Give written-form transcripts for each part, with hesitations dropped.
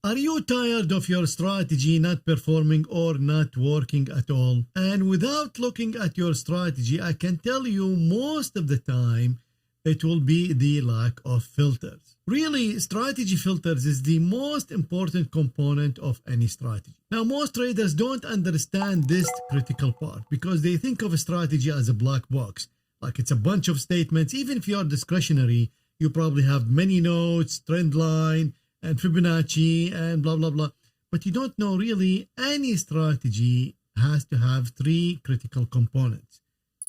Are you tired of your strategy not performing or not working at all? And without looking at your strategy, I can tell you most of the time it will be the lack of filters. Really, strategy filters is the most important component of any strategy. Now, most traders don't understand this critical part because they think of a strategy as a black box. Like it's a bunch of statements. Even if you are discretionary, you probably have many notes, trend line, and Fibonacci, and blah, blah, blah. But you don't know really any strategy has to have three critical components: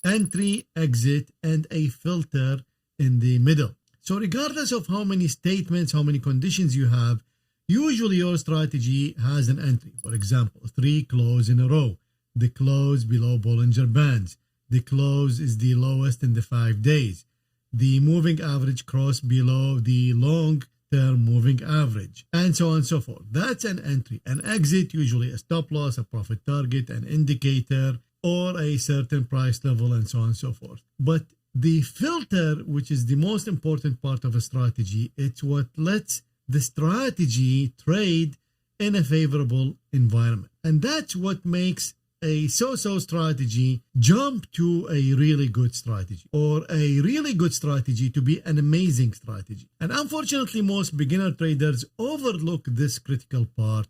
entry, exit, and a filter in the middle. So regardless of how many statements, how many conditions you have, usually your strategy has an entry. For example, 3 close in a row, the close below Bollinger Bands. The close is the lowest in the 5 days. The moving average cross below the long-term moving average, and so on and so forth. That's an entry. An exit, usually a stop loss, a profit target, an indicator, or a certain price level, and so on and so forth. But the filter, which is the most important part of a strategy, it's what lets the strategy trade in a favorable environment. And that's what makes a so-so strategy jump to a really good strategy, or a really good strategy to be an amazing strategy. And unfortunately, most beginner traders overlook this critical part,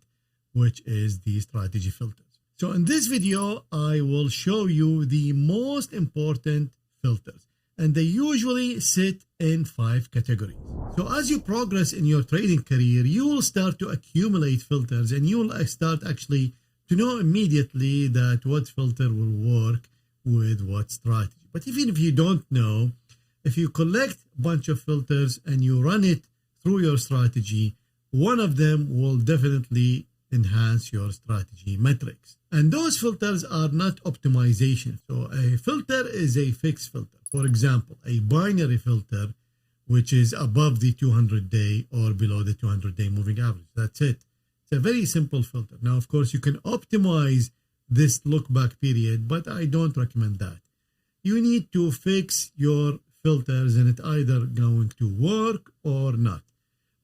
which is the strategy filters. So in this video, I will show you the most important filters, and they usually sit in 5 categories. So as you progress in your trading career, you will start to accumulate filters, and you will start actually to know immediately that what filter will work with what strategy. But even if you don't know, if you collect a bunch of filters and you run it through your strategy, one of them will definitely enhance your strategy metrics. And those filters are not optimization. So a filter is a fixed filter. For example, a binary filter, which is above the 200-day or below the 200-day moving average. That's it. It's a very simple filter. Now, of course, you can optimize this look back period, but I don't recommend that. You need to fix your filters, and it's either going to work or not.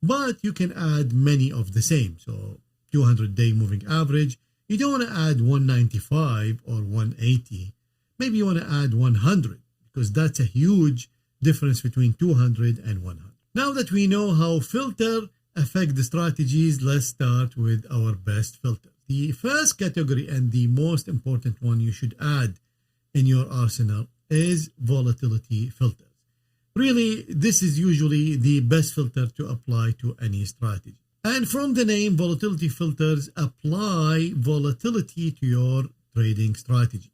But you can add many of the same. So 200-day moving average, you don't want to add 195 or 180. Maybe you want to add 100, because that's a huge difference between 200 and 100. Now that we know how filter affect the strategies, let's start with our best filter. The first category and the most important one you should add in your arsenal is volatility filters. Really, this is usually the best filter to apply to any strategy. And from the name, volatility filters apply volatility to your trading strategy.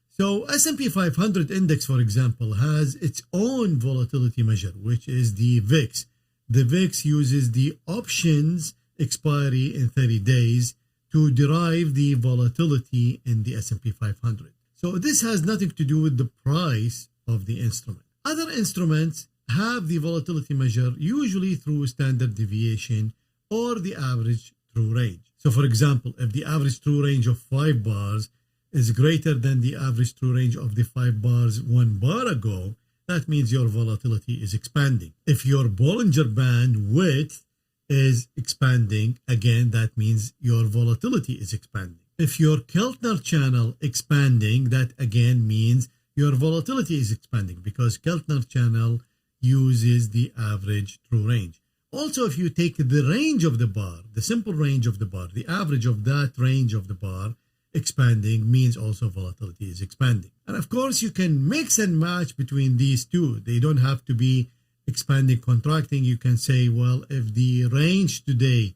So S&P 500 index, for example, has its own volatility measure, which is the VIX. The VIX uses the options expiry in 30 days to derive the volatility in the S&P 500. So this has nothing to do with the price of the instrument. Other instruments have the volatility measure usually through standard deviation or the average true range. So for example, if the average true range of 5 bars is greater than the average true range of the 5 bars 1 bar ago, that means your volatility is expanding. If your Bollinger Band width is expanding, again, that means your volatility is expanding. If your Keltner channel expanding, that again means your volatility is expanding, because Keltner channel uses the average true range. Also, if you take the range of the bar, the simple range of the bar, the average of that range of the bar, expanding means also volatility is expanding. And of course, you can mix and match between these two. They don't have to be expanding, contracting. You can say, well, if the range today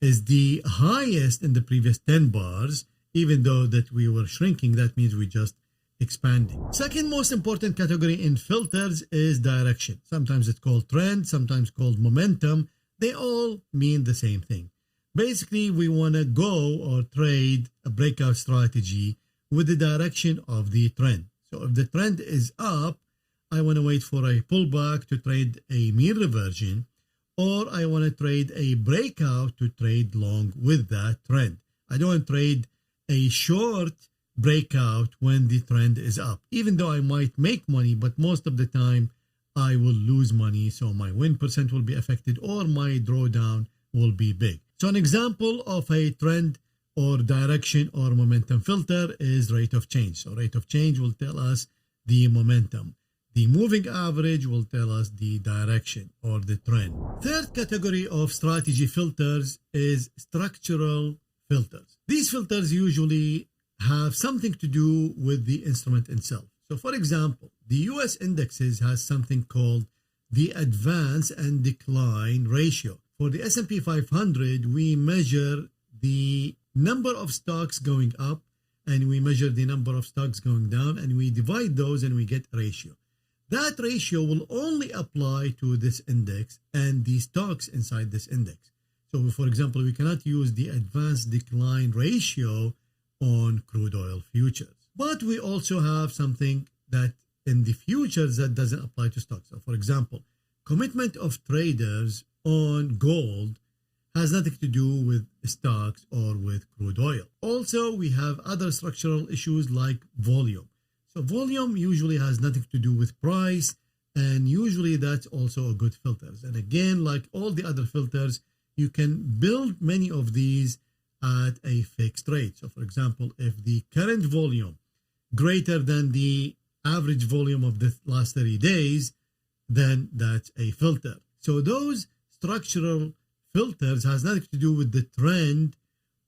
is the highest in the previous 10 bars, even though that we were shrinking, that means we just expanding. Second most important category in filters is direction. Sometimes it's called trend, sometimes called momentum. They all mean the same thing. Basically, we want to go or trade a breakout strategy with the direction of the trend. So if the trend is up, I want to wait for a pullback to trade a mean reversion, or I want to trade a breakout to trade long with that trend. I don't want to trade a short breakout when the trend is up, even though I might make money, but most of the time I will lose money. So my win percent will be affected, or my drawdown will be big. So an example of a trend or direction or momentum filter is rate of change. So rate of change will tell us the momentum. The moving average will tell us the direction or the trend. Third category of strategy filters is structural filters. These filters usually have something to do with the instrument itself. So for example, the US indexes has something called the advance and decline ratio. For the S&P 500, we measure the number of stocks going up and we measure the number of stocks going down and we divide those and we get a ratio. That ratio will only apply to this index and the stocks inside this index. So for example, we cannot use the advance decline ratio on crude oil futures. But we also have something that in the futures that doesn't apply to stocks. So for example, commitment of traders on gold has nothing to do with stocks or with crude oil. Also, we have other structural issues like volume. So volume usually has nothing to do with price, and usually that's also a good filter. And again, like all the other filters, you can build many of these at a fixed rate. So for example, if the current volume greater than the average volume of the last 30 days, then that's a filter. So those structural filters has nothing to do with the trend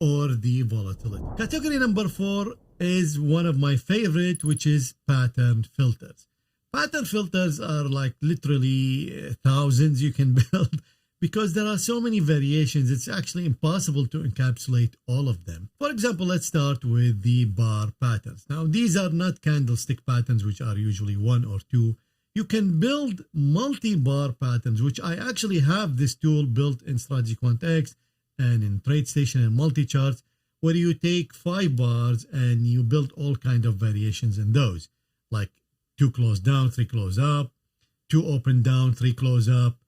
or the volatility. Category number 4 is one of my favorite, which is pattern filters. Pattern filters are like literally thousands you can build because there are so many variations. It's actually impossible to encapsulate all of them. For example, let's start with the bar patterns. Now, these are not candlestick patterns, which are usually 1 or 2. You can build multi-bar patterns, which I actually have this tool built in StrategyQuant X and in TradeStation and MultiCharts, where you take 5 bars and you build all kind of variations in those, like 2 close down, 3 close up, 2 open down, 3 close up,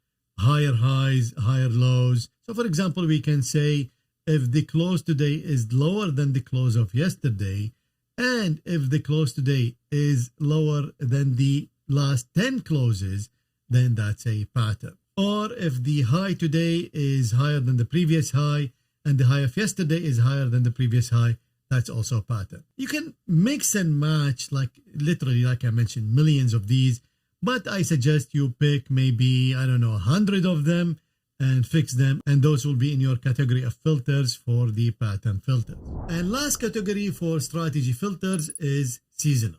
higher highs, higher lows. So for example, we can say if the close today is lower than the close of yesterday, and if the close today is lower than the last 10 closes, then that's a pattern. Or if the high today is higher than the previous high and the high of yesterday is higher than the previous high, that's also a pattern. You can mix and match, like literally, like I mentioned, millions of these, but I suggest you pick maybe, 100 of them and fix them, and those will be in your category of filters for the pattern filters. And last category for strategy filters is seasonal.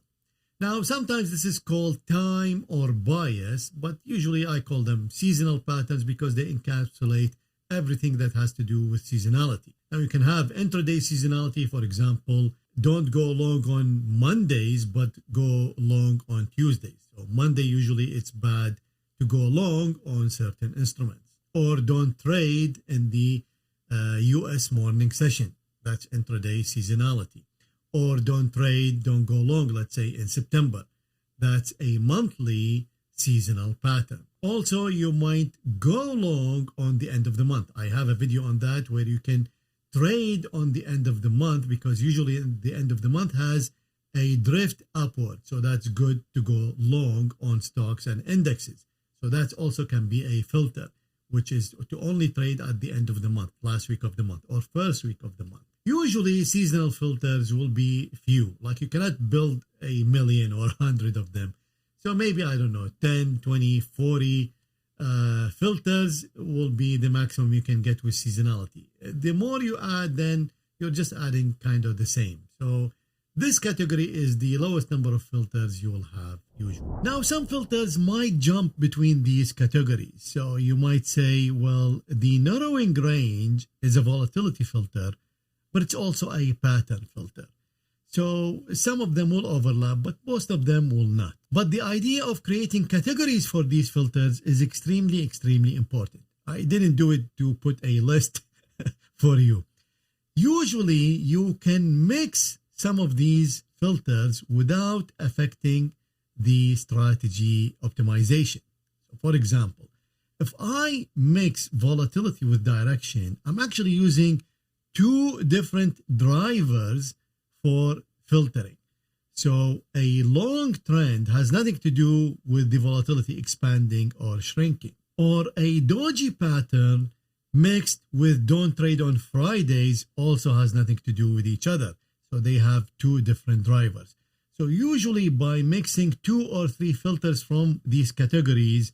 Now, sometimes this is called time or bias, but usually I call them seasonal patterns because they encapsulate everything that has to do with seasonality. Now, you can have intraday seasonality, for example, don't go long on Mondays, but go long on Tuesdays. So Monday, usually it's bad to go long on certain instruments. Or don't trade in the US morning session. That's intraday seasonality. Or don't trade, don't go long, let's say in September. That's a monthly seasonal pattern. Also, you might go long on the end of the month. I have a video on that where you can trade on the end of the month because usually the end of the month has a drift upward. So that's good to go long on stocks and indexes. So that also can be a filter, which is to only trade at the end of the month, last week of the month or first week of the month. Usually seasonal filters will be few, like you cannot build 1,000,000 or 100 of them. So maybe, 10, 20, 40 filters will be the maximum you can get with seasonality. The more you add, then you're just adding kind of the same. So this category is the lowest number of filters you will have usually. Now, some filters might jump between these categories. So you might say, well, the narrowing range is a volatility filter, but it's also a pattern filter. So some of them will overlap, but most of them will not. But the idea of creating categories for these filters is extremely, extremely important. I didn't do it to put a list for you. Usually, you can mix some of these filters without affecting the strategy optimization. So for example, if I mix volatility with direction, I'm actually using 2 different drivers for filtering. So a long trend has nothing to do with the volatility expanding or shrinking. Or a doji pattern mixed with don't trade on Fridays also has nothing to do with each other. So they have two different drivers. So usually by mixing 2 or 3 filters from these categories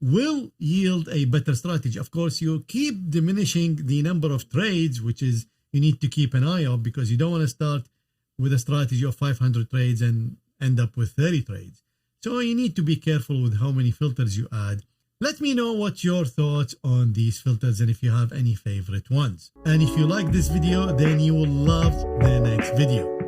will yield a better strategy. Of course, you keep diminishing the number of trades, which is you need to keep an eye on, because you don't want to start with a strategy of 500 trades and end up with 30 trades. So you need to be careful with how many filters you add. Let me know what your thoughts on these filters and if you have any favorite ones. And if you like this video, then you will love the next video.